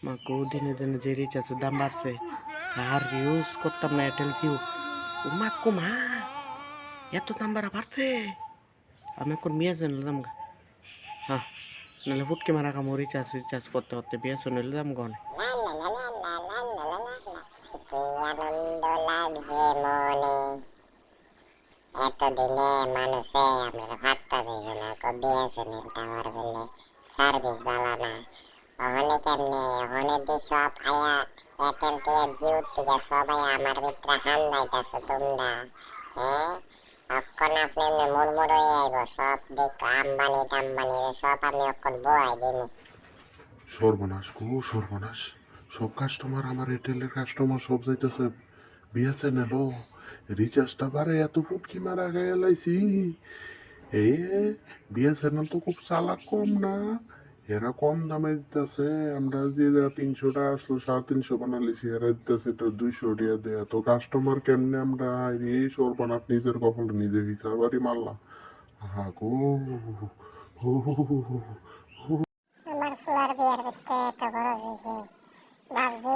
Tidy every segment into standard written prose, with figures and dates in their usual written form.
মা কদিনে যেন যে রিচার্জের দাম বাড়ছে আর ইউজ করতাম না এয়ারটেল কিউ। ও মা কো মা, এত দাম বাড়ছে। আমি এখন বিএসএন নিলাম গা। হ্যাঁ, নাহলে ফুটকে মারা কামো রিচার্জ রিচার্জ করতে করতে বিএসএন নিলাম গন। আনন্দ লাগছে মনে, এতদিনে মানুষে আমরা ভাবতেছি না বিএসএনএল টাওয়ার বলে সার্ভিস ভালো না। ওখানে কেমনে ওখানে দিয়ে সব আয়া এয়ারটেল থেকে জিও থেকে সবাই আমার ভিতরে হান্দাইতেছে তোমরা। হ্যাঁ, অক্ষণ আপনি এমনি মুড়মুড় হয়ে আইব সব দেখ আম্বানি টাম্বানি সব আমি অক্ষণ বয়াই দিব। সর্বনাশ গো সর্বনাশ, সব কাস্টমার আমার এয়ারটেলের কাস্টমার সব যাইতেছে বিএসএনএল। ও রিচার্জটা বাড়ে এত ফুটকি মারা গেলাইছি। এ বিএসএনএল তো খুব চালাক কম না, এরা কম দামে দিতেছে। আমরা যে 300 টাকা আসলো 350 বানালিছি, এরা দিতেছে 200 টাকা দেয়া। তো কাস্টমার কেমনে আমরা এই সর্বনাশ নিজের কপালে নিজে বিচার বাড়ি মারলাম। হা গো, আমার ফুলার বিয়ার ভিতরে এত খরচ হয়েছে, ভাবছি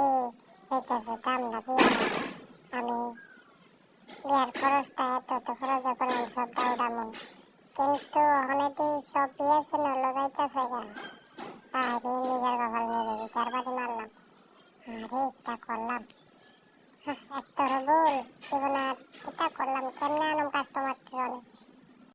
রিচার্জের দামটা দিয়ে আমি বিয়ার খরচটা এত তো খরচ করে আমি সবটা উঠামো, কিন্তু ওখানে তো সব বিএসএনএল যাইতেছে গা। আরে